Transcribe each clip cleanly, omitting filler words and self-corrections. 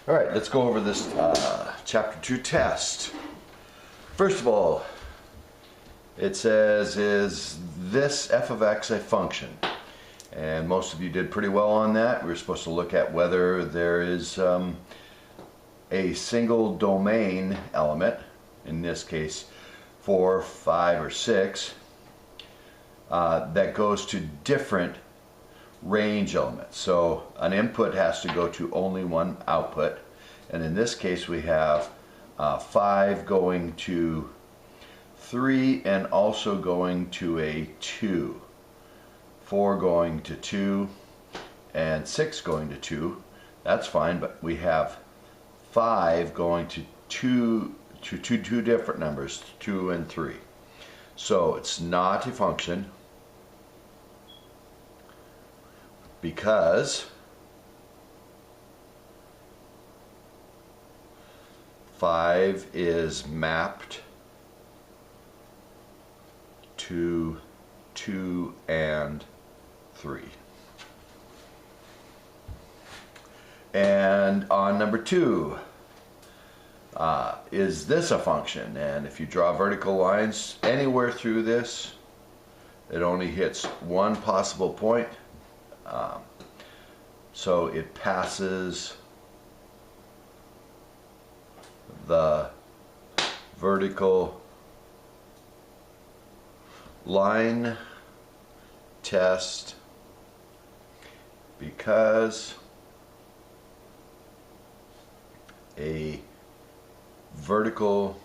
All right, let's go over this chapter 2 test. First of all, it says, is this f of x a function? And most of you did pretty well on that. We're supposed to look at whether there is a single domain element, in this case 4, 5, or 6, that goes to different range elements. So an input has to go to only one output, and in this case we have 5 going to 3 and also going to a 2, 4 going to 2, and 6 going to 2. That's fine, but we have 5 going to two different numbers, 2 and 3. So it's not a function, because 5 is mapped to 2 and 3. And on number 2, is this a function? And if you draw vertical lines anywhere through this, it only hits one possible point. So it passes the vertical line test because a vertical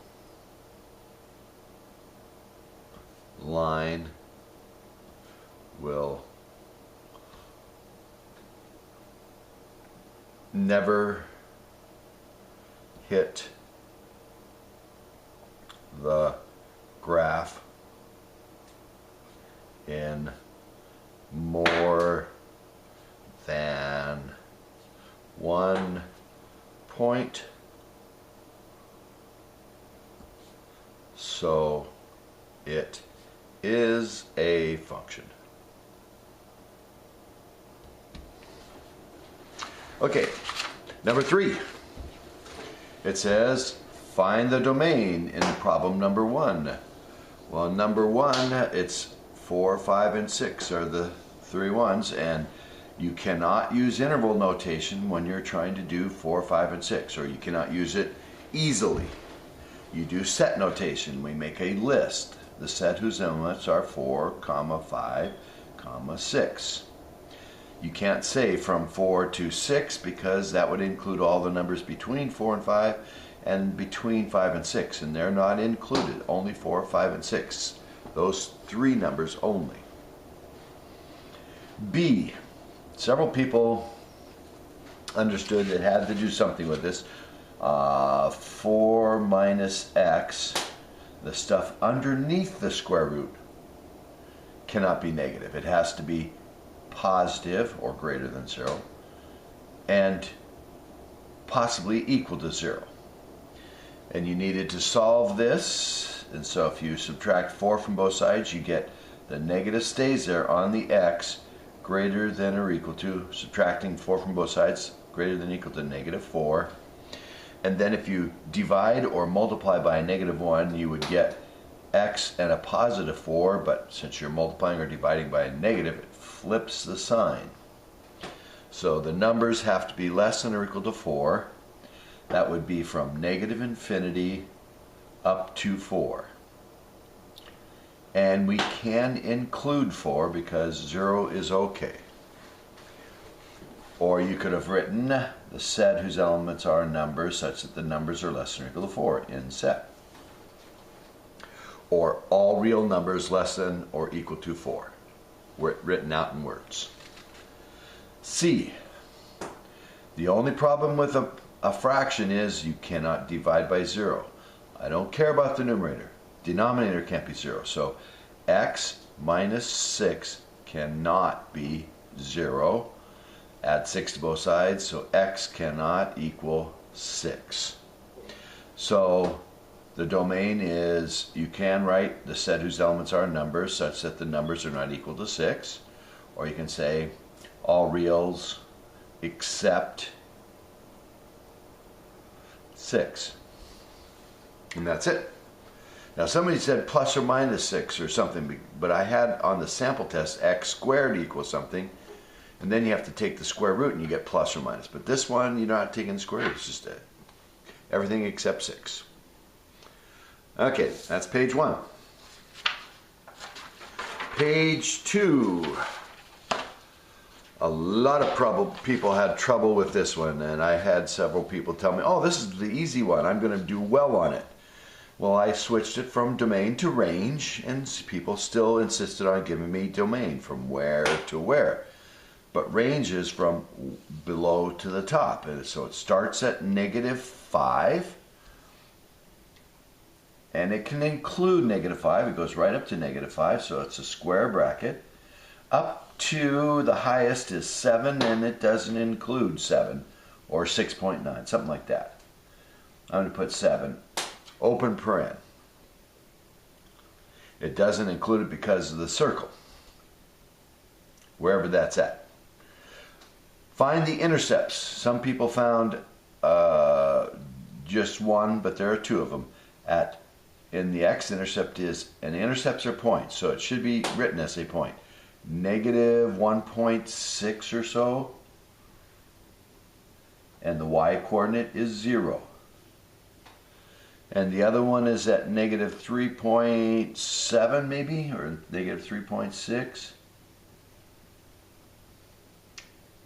line will never hit the graph in more than one point, so it is a function. Okay, number 3. It says, find the domain in problem number 1. Well, number 1, it's 4, 5, and 6 are the 3 ones, and you cannot use interval notation when you're trying to do 4, 5, and 6, or you cannot use it easily. You do set notation. We make a list, the set whose elements are 4, 5, 6. You can't say from 4 to 6 because that would include all the numbers between 4 and 5 and between 5 and 6, and they're not included, only 4, 5, and 6. Those 3 numbers only. B. Several people understood it had to do something with this. 4 minus x, the stuff underneath the square root, cannot be negative. It has to be positive or greater than 0 and possibly equal to 0. And you needed to solve this, and so if you subtract 4 from both sides, you get the negative stays there on the x greater than or equal to, subtracting 4 from both sides, greater than or equal to negative 4. And then if you divide or multiply by a negative 1, you would get x and a positive 4, but since you're multiplying or dividing by a negative, it flips the sign. So the numbers have to be less than or equal to 4. That would be from negative infinity up to 4. And we can include 4 because 0 is okay. Or you could have written the set whose elements are numbers such that the numbers are less than or equal to 4 in set. Or all real numbers less than or equal to 4, written out in words. C. The only problem with a fraction is you cannot divide by 0. I don't care about the numerator. Denominator can't be 0. So x minus 6 cannot be 0. Add 6 to both sides, so x cannot equal 6. So the domain is, you can write the set whose elements are numbers such that the numbers are not equal to 6. Or you can say all reals except 6. And that's it. Now somebody said plus or minus 6 or something, but I had on the sample test x squared equals something, and then you have to take the square root and you get plus or minus. But this one, you're not taking the square root, it's just everything except 6. Okay, that's page 1. Page 2. A lot of people had trouble with this one, and I had several people tell me, oh, this is the easy one, I'm going to do well on it. Well, I switched it from domain to range, and people still insisted on giving me domain, from where to where. But range is from below to the top, and so it starts at -5, and it can include -5. It goes right up to -5, so it's a square bracket. Up to the highest is 7, and it doesn't include 7, or 6.9, something like that. I'm going to put 7, open paren. It doesn't include it because of the circle, wherever that's at. Find the intercepts. Some people found just one, but there are 2 of them. In the x-intercept is, and the intercepts are points, so it should be written as a point. -1.6 or so, and the y-coordinate is 0. And the other one is at -3.7 maybe, or -3.6.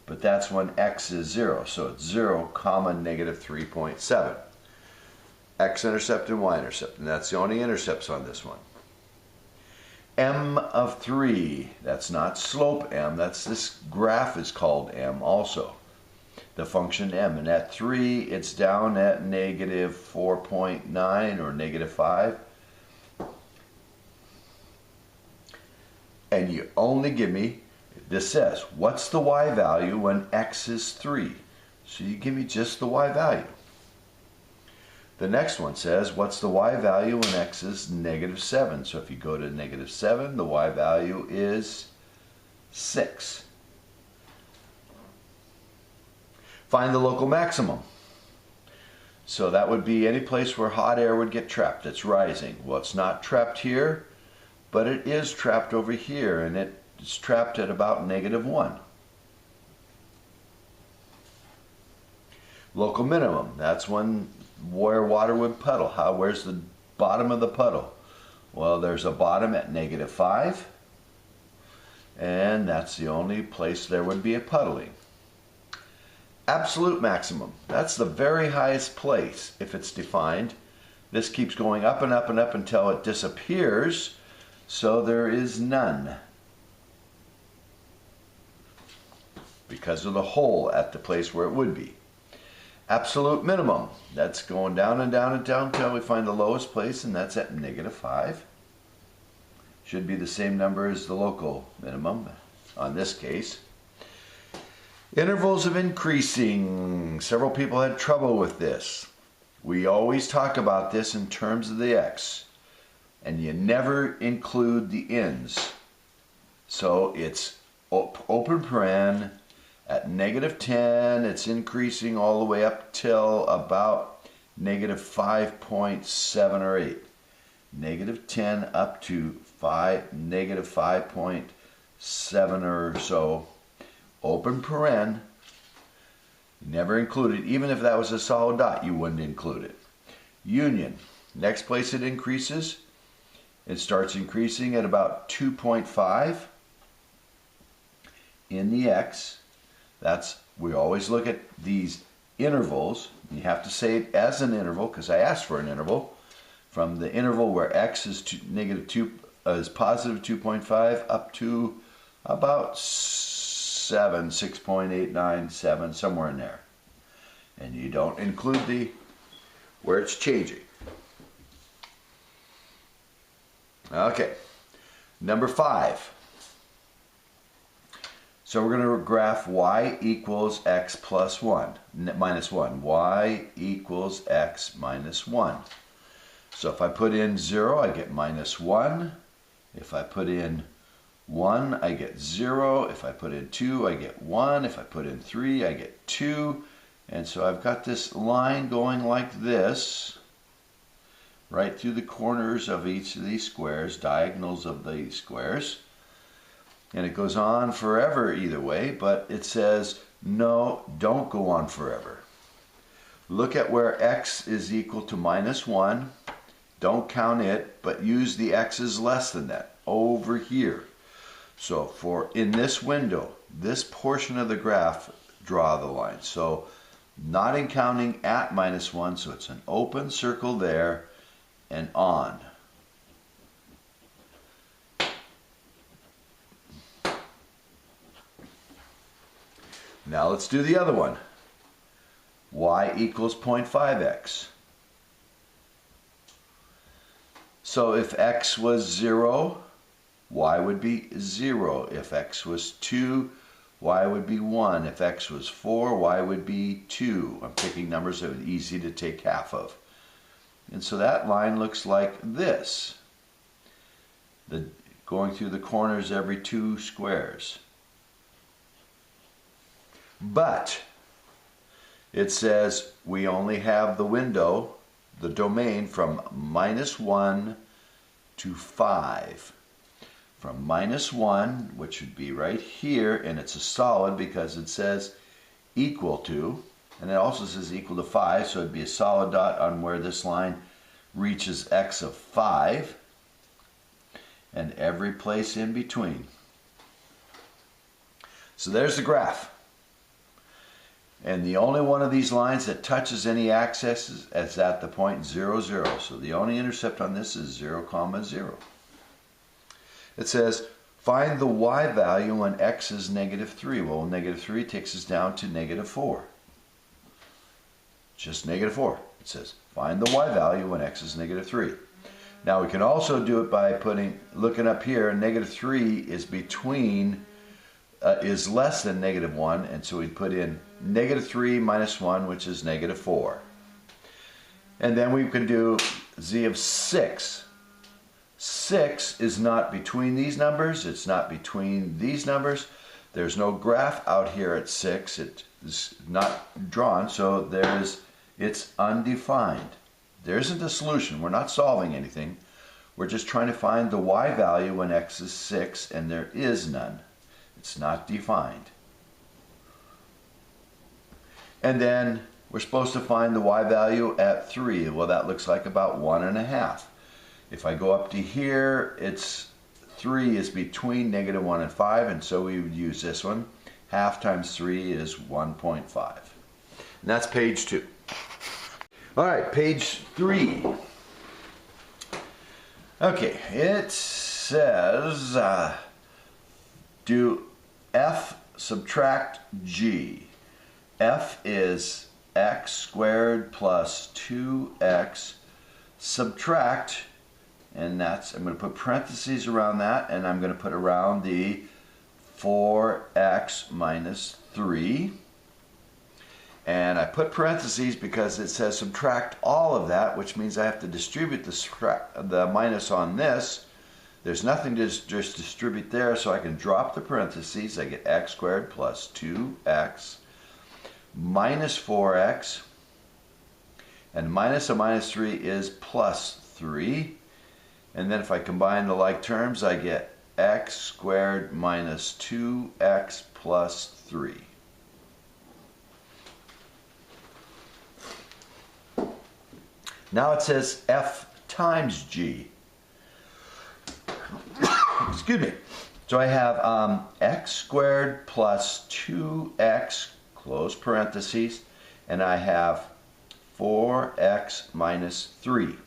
But that's when x is 0, so it's 0, -3.7. X-intercept and y-intercept, and that's the only intercepts on this one. M of 3, that's not slope m, this graph is called m also, the function m, and at 3 it's down at -4.9 or -5, and you only give me, this says, what's the y value when x is 3? So you give me just the y value. The next one says, what's the y value when x is -7? So if you go to -7, the y value is 6. Find the local maximum. So that would be any place where hot air would get trapped. It's rising. Well, it's not trapped here, but it is trapped over here, and it's trapped at about -1. Local minimum, that's where water would puddle. Where's the bottom of the puddle? Well, there's a bottom at -5, and that's the only place there would be a puddling. Absolute maximum, that's the very highest place if it's defined. This keeps going up and up and up until it disappears, so there is none, because of the hole at the place where it would be. Absolute minimum, that's going down and down and down until we find the lowest place, and that's at -5. Should be the same number as the local minimum on this case. Intervals of increasing. Several people had trouble with this. We always talk about this in terms of the x, and you never include the ends. So it's open paren. At -10, it's increasing all the way up till about -5.7 or 8. -10 up to -5.7 or so. Open paren. Never include it. Even if that was a solid dot, you wouldn't include it. Union. Next place it increases, it starts increasing at about 2.5 in the x. We always look at these intervals. You have to say it as an interval, because I asked for an interval. From the interval where x is positive 2.5 up to about 7, 6.897, somewhere in there. And you don't include where it's changing. Okay, number 5. So we're going to graph y equals x plus 1, minus 1. Y equals x minus 1. So if I put in 0, I get minus 1. If I put in 1, I get 0. If I put in 2, I get 1. If I put in 3, I get 2. And so I've got this line going like this, right through the corners of each of these squares, diagonals of these squares. And it goes on forever either way, but it says, no, don't go on forever. Look at where x is equal to -1. Don't count it, but use the x's less than that over here. So for in this window, this portion of the graph, draw the line. So not in counting at -1, so it's an open circle there and on. Now let's do the other one. Y equals 0.5x. So if x was 0, y would be 0. If x was 2, y would be 1. If x was 4, y would be 2. I'm picking numbers that are easy to take half of. And so that line looks like this. Going through the corners every 2 squares. But it says we only have the window, the domain, from -1 to 5. From -1, which would be right here, and it's a solid because it says equal to, and it also says equal to 5, so it'd be a solid dot on where this line reaches x of 5, and every place in between. So there's the graph. And the only one of these lines that touches any axis is at the point 0, 0. So the only intercept on this is 0, 0. It says, find the y value when x is -3. Well, -3 takes us down to -4. Just -4. It says, find the y value when x is -3. Now we can also do it by looking up here, -3 is between, is less than -1, and so we put in -3 minus 1, which is -4. And then we can do z of 6. 6 is not between these numbers, it's not between these numbers. There's no graph out here at 6, it is not drawn, so it's undefined. There isn't a solution, we're not solving anything. We're just trying to find the y value when x is 6, and there is none. It's not defined. And then we're supposed to find the y value at 3. Well, that looks like about 1.5. If I go up to here, 3 is between -1 and 5, and so we would use this one. Half times 3 is 1.5. And that's page 2. All right, page 3. Okay, it says do f subtract g. F is x squared plus 2x subtract, and that's, I'm going to put parentheses around that, and I'm going to put around the 4x minus 3. And I put parentheses because it says subtract all of that, which means I have to distribute the minus on this. There's nothing to just distribute there, so I can drop the parentheses. I get x squared plus 2x minus 4x, and minus a minus 3 is plus 3. And then if I combine the like terms, I get x squared minus 2x plus 3. Now it says f times g. Excuse me. So I have x squared plus 2x, close parentheses, and I have 4x minus 3.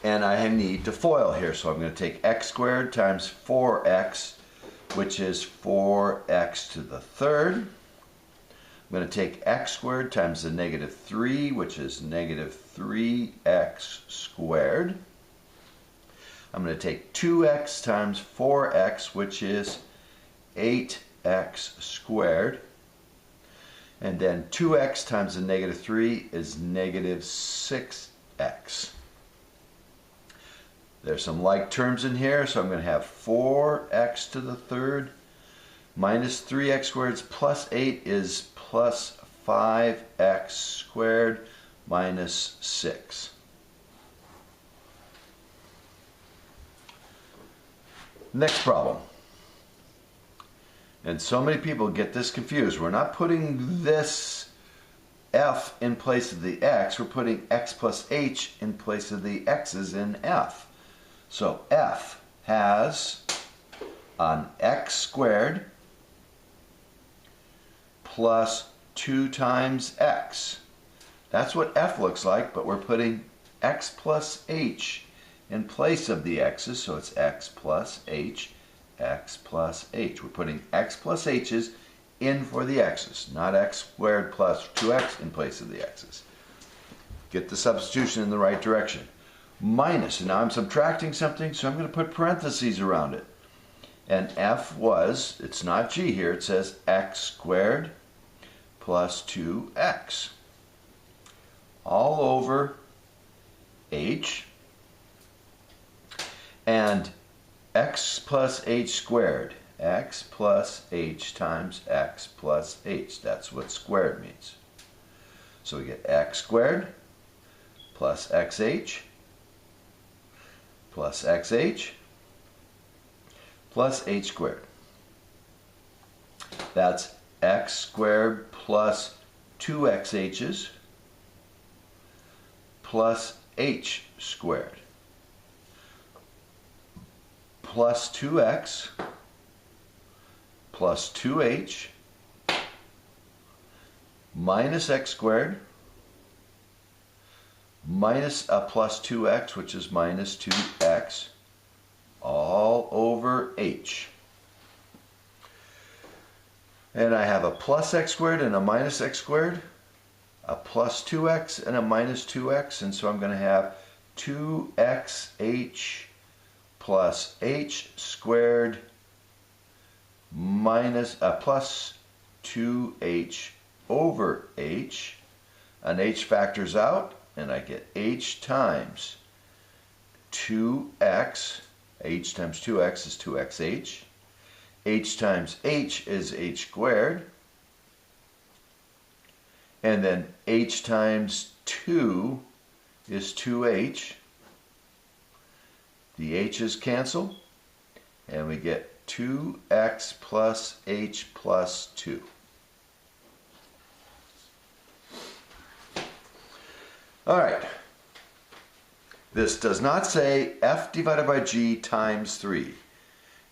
And I need to FOIL here, so I'm going to take x squared times 4x, which is 4x to the third. I'm going to take x squared times the -3, which is -3x squared. I'm going to take 2x times 4x, which is 8x squared. And then 2x times the -3 is -6x. There's some like terms in here, so I'm going to have 4x to the third minus 3x squared plus 8 is plus 5x squared minus 6. Next problem. And so many people get this confused. We're not putting this f in place of the x. We're putting x plus h in place of the x's in f. So f has an x squared plus 2 times x. That's what f looks like, but we're putting x plus h in place of the x's, so it's x plus h, x plus h. We're putting x plus h's in for the x's, not x squared plus 2x in place of the x's. Get the substitution in the right direction. Minus, and now I'm subtracting something, so I'm going to put parentheses around it. And f was, it's not g here, it says x squared plus 2x. All over h. And x plus h squared. X plus h times x plus h. That's what squared means. So we get x squared plus xh plus xh plus h squared. That's x squared plus 2xh's plus h squared plus 2x plus 2h minus x squared minus a plus 2x, which is minus 2x, all over h. And I have a plus x squared and a minus x squared, a plus 2x and a minus 2x, and so I'm going to have 2xh plus h squared minus a plus 2h over h. An h factors out, and I get h times 2x. H times 2x is 2xh. H times h is h squared. And then h times 2 is 2h. The h's cancel, and we get 2x plus h plus 2. All right. This does not say f divided by g times 3.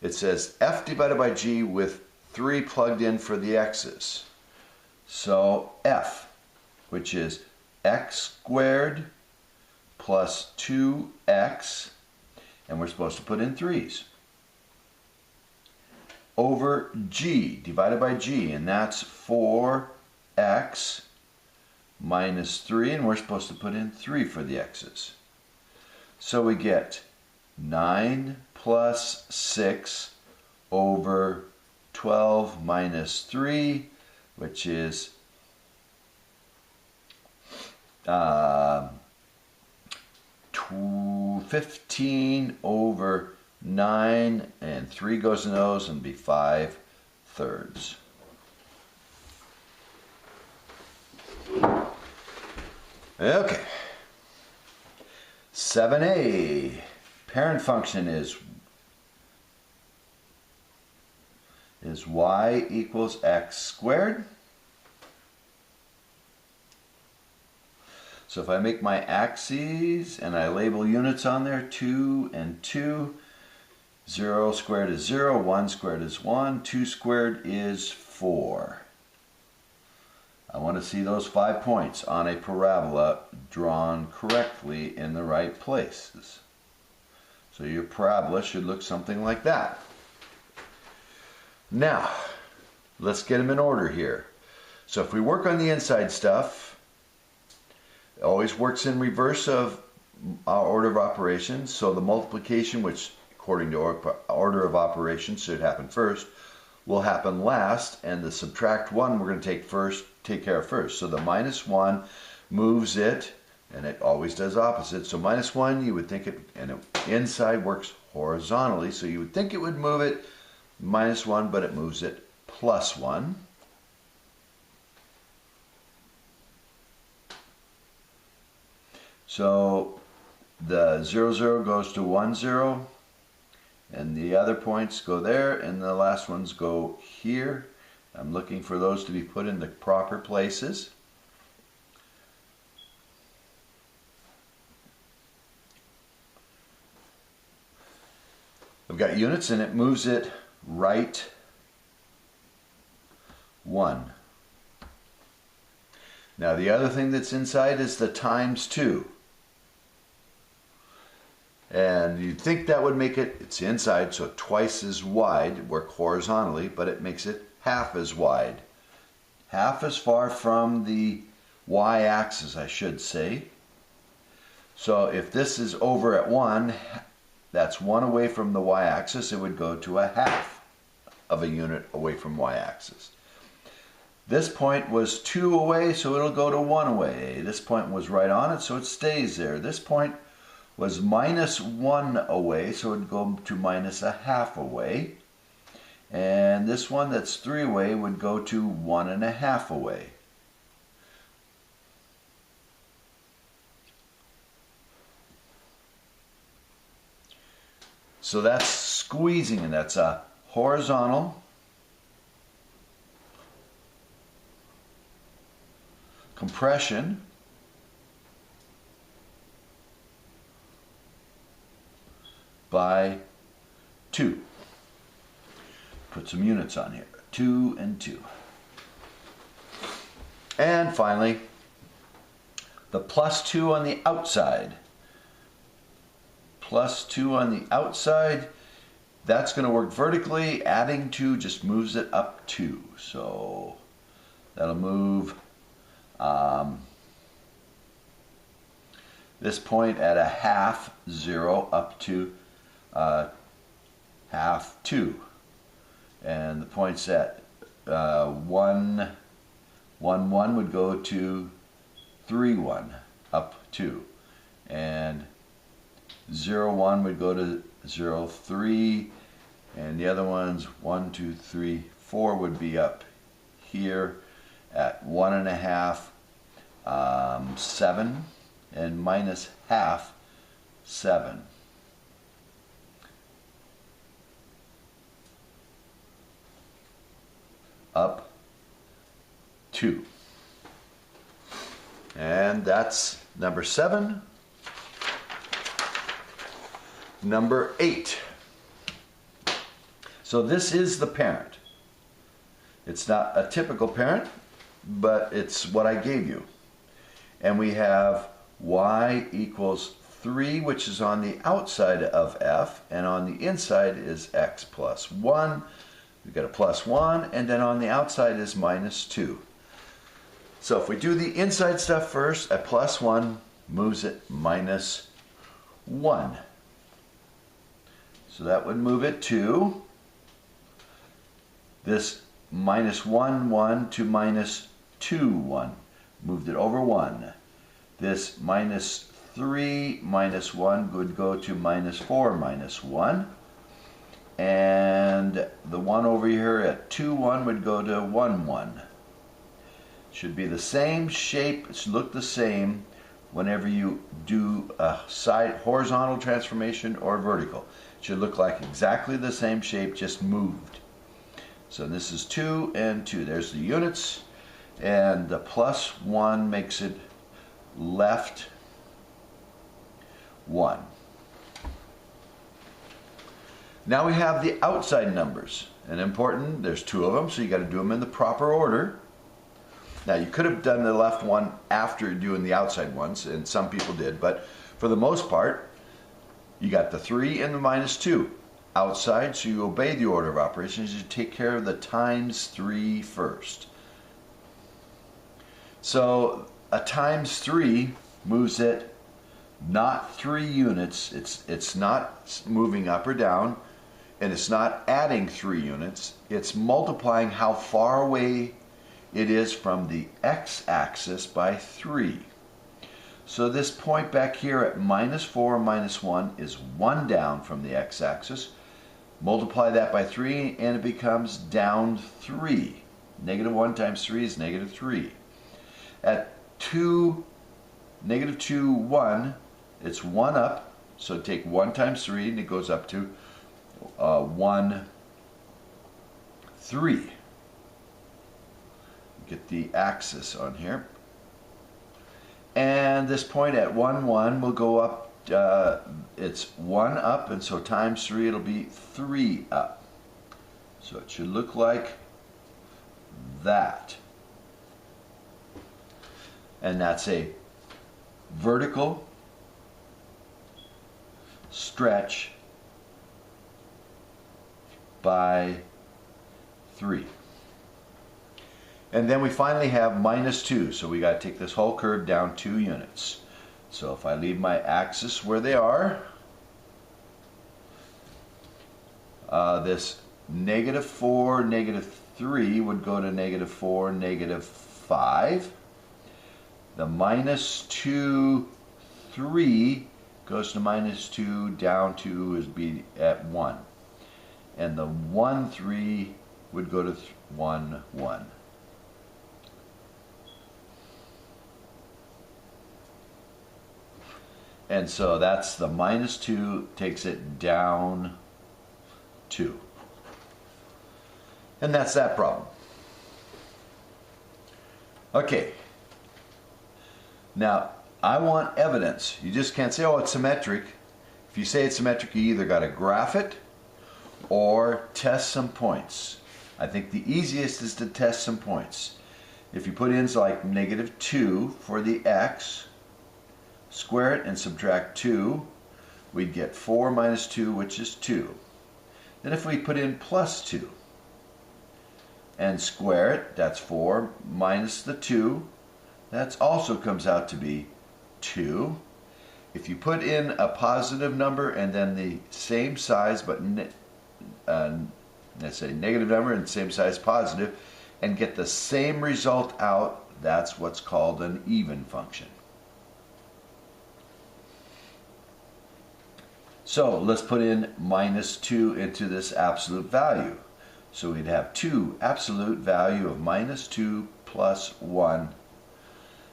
It says f divided by g with 3 plugged in for the x's. So f, which is x squared plus 2x, and we're supposed to put in 3's, over g divided by g, and that's 4x minus 3, and we're supposed to put in 3 for the x's. So we get 9 plus 6 over 12 minus 3, which is 15 over 9, and 3 goes in those and be 5/3. Okay. 7a, parent function is y equals x squared. So if I make my axes and I label units on there, 2 and 2, 0 squared is 0, 1 squared is 1, 2 squared is 4. I want to see those 5 points on a parabola drawn correctly in the right places. So your parabola should look something like that. Now, let's get them in order here. So if we work on the inside stuff, it always works in reverse of our order of operations. So the multiplication, which according to order of operations should happen first, will happen last, and the subtract 1 we're going to take care of first. So the minus 1 moves it, and it always does opposite. So minus 1, you would think it, and inside works horizontally, so you would think it would move it minus 1, but it moves it plus 1. So the 0, 0 goes to 1, 0, and the other points go there, and the last ones go here. I'm looking for those to be put in the proper places. I've got units, and it moves it right 1. Now the other thing that's inside is the times 2. And you'd think that would make it, it's inside, so twice as wide, work horizontally, but it makes it half as wide. Half as far from the y-axis, I should say. So if this is over at 1, that's 1 away from the y-axis, it would go to a half of a unit away from y-axis. This point was 2 away, so it'll go to 1 away. This point was right on it, so it stays there. This point was minus 1 away, so it would go to minus a half away. And this one that's 3 away would go to 1 1/2 away. So that's squeezing, and that's a horizontal compression by 2. Put some units on here. 2 and 2. And finally, the +2 on the outside. +2 on the outside, that's going to work vertically. Adding 2 just moves it up 2. So that'll move this point at a half 0 up to half 2. And the points at 1, 1, 1 would go to 3, 1 up 2. And 0, 1 would go to 0, 3. And the other ones, 1, 2, 3, 4 would be up here at 1 1/2, 7, and minus half 7. Up 2. And that's number 7. Number 8. So this is the parent. It's not a typical parent, but it's what I gave you. And we have y equals 3, which is on the outside of f, and on the inside is x plus 1. We've got a plus 1, and then on the outside is minus 2. So if we do the inside stuff first, a plus 1 moves it minus 1. So that would move it to this minus 1, 1 to minus 2, 1. Moved it over 1. This minus 3, minus 1 would go to minus 4, minus 1. And the 1 over here at 2, 1 would go to 1, 1. Should be the same shape, it should look the same whenever you do a side horizontal transformation or vertical. It should look like exactly the same shape, just moved. So this is 2 and 2. There's the units, and the plus 1 makes it left 1. Now we have the outside numbers, and important, there's 2 of them, so you got to do them in the proper order. Now you could have done the left one after doing the outside ones, and some people did, but for the most part, you got the 3 and the minus 2 outside, so you obey the order of operations. You take care of the times 3 first. So a times 3 moves it not 3 units. It's not moving up or down, and it's not adding 3 units. It's multiplying how far away it is from the x-axis by 3. So this point back here at minus 4, minus 1 is 1 down from the x-axis. Multiply that by 3 and it becomes down 3. Negative 1 times 3 is negative 3. At 2, negative 2, 1, it's 1 up, so take 1 times 3 and it goes up to 1, 3. Get the axis on here. And this point at 1, 1 will go up, it's 1 up, and so times 3 it'll be 3 up. So it should look like that. And that's a vertical stretch by 3. And then we finally have minus 2, so we got to take this whole curve down 2 units. So if I leave my axis where they are, this negative 4, negative 3 would go to negative 4, negative 5. The minus 2, 3 goes to minus 2, down 2 is be at 1. And the 1, 3 would go to 1, 1. And so that's the minus 2 takes it down 2. And that's that problem. Okay. Now, I want evidence. You just can't say, oh, it's symmetric. If you say it's symmetric, you either got to graph it or test some points. I think the easiest is to test some points. If you put in like negative 2 for the x, square it and subtract 2, we'd get 4 minus 2, which is 2. Then if we put in plus 2 and square it, that's 4 minus the 2, that also comes out to be 2. If you put in a positive number and then the same size, but let's say negative number and same size positive, and get the same result out, that's what's called an even function. So let's put in minus 2 into this absolute value. So we'd have 2 absolute value of minus 2 plus 1.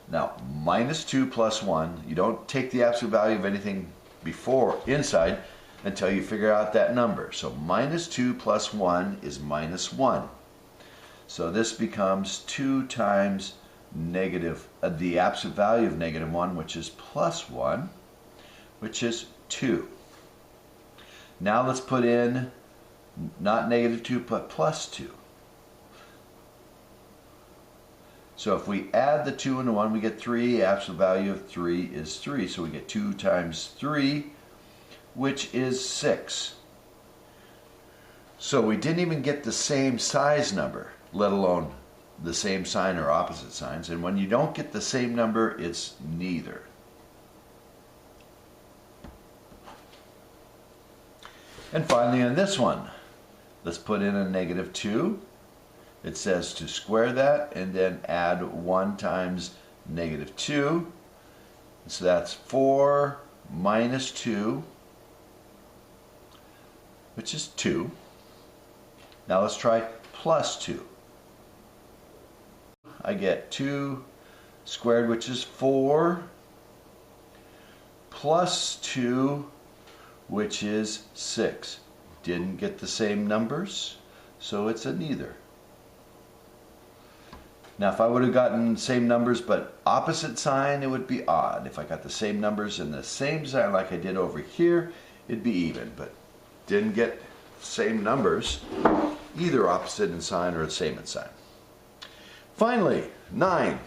Now, minus 2 plus 1, you don't take the absolute value of anything before inside until you figure out that number. So minus 2 plus 1 is minus 1. So this becomes 2 times negative, the absolute value of negative 1, which is plus 1, which is 2. Now let's put in not negative 2, but plus 2. So if we add the 2 and the 1, we get 3. Absolute value of 3 is 3. So we get 2 times 3, which is 6. So we didn't even get the same size number, let alone the same sign or opposite signs. And when you don't get the same number, it's neither. And finally on this one, let's put in a negative 2. It says to square that and then add 1 times negative 2. So that's 4 minus 2, which is 2. Now let's try plus 2. I get 2 squared, which is 4, plus 2, which is 6. Didn't get the same numbers, so it's a neither. Now if I would have gotten same numbers but opposite sign, it would be odd. If I got the same numbers and the same sign like I did over here, it'd be even, but didn't get same numbers, either opposite in sign or the same in sign. Finally, 9.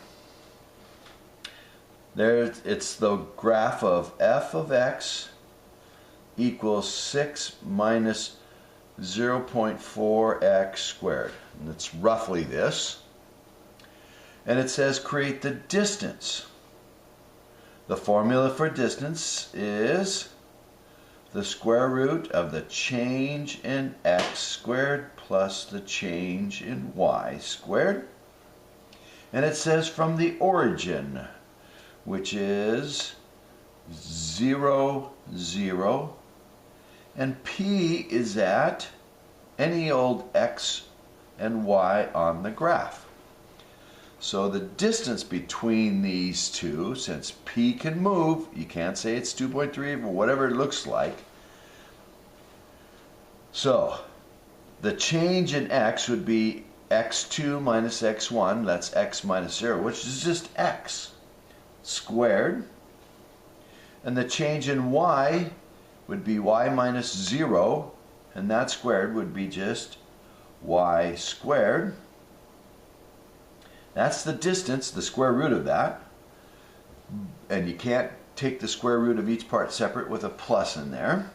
It's the graph of f of x equals 6 minus 0.4x squared. And it's roughly this. And it says create the distance. The formula for distance is the square root of the change in x squared plus the change in y squared. And it says from the origin, which is 0, 0, and P is at any old x and y on the graph. So the distance between these two, since P can move, you can't say it's 2.3 or whatever it looks like. So the change in x would be x2 minus x1, that's x minus 0, which is just x squared. And the change in y would be y minus 0, and that squared would be just y squared. That's the distance, the square root of that. And you can't take the square root of each part separate with a plus in there.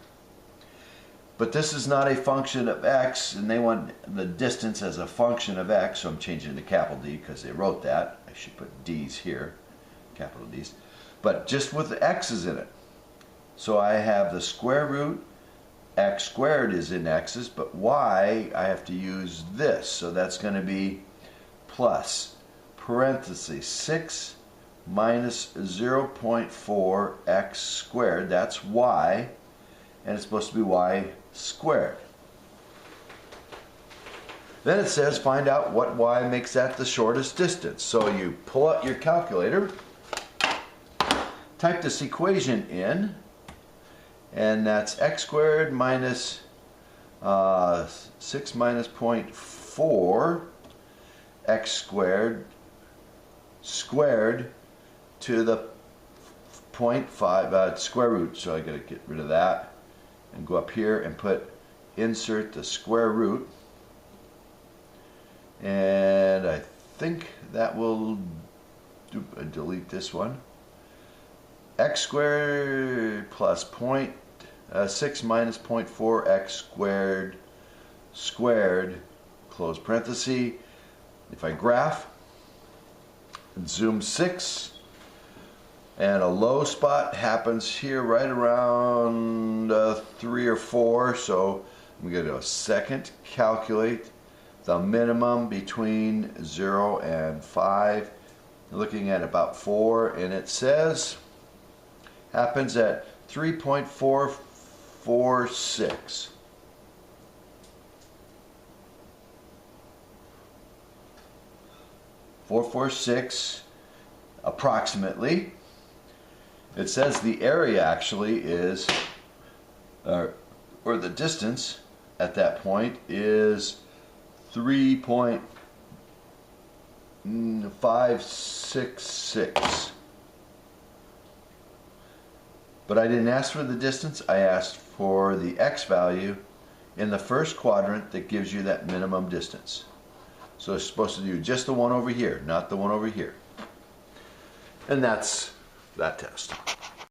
But this is not a function of x, and they want the distance as a function of x, so I'm changing it to capital D because they wrote that. I should put D's here, capital D's. But just with the x's in it. So I have the square root, x squared is in x's, but y, I have to use this. So that's going to be plus parentheses 6 minus 0.4 x squared, that's y, and it's supposed to be y squared. Then it says find out what y makes that the shortest distance. So you pull out your calculator, type this equation in, and that's x squared minus 6 minus 0.4 x squared squared to the 0.5 square root. So I got to get rid of that and go up here and put insert the square root, and I think that will delete this one. X squared plus 6 minus 0.4 x squared squared, close parenthesis. If I graph, zoom 6, and a low spot happens here right around 3 or 4, so I'm going to go second, calculate the minimum between 0 and 5, looking at about 4, and it says happens at 3.446. Approximately. It says the area actually is, or the distance at that point is 3.566. But I didn't ask for the distance, I asked for the x value in the first quadrant that gives you that minimum distance. So it's supposed to do just the one over here, not the one over here. And that's that test.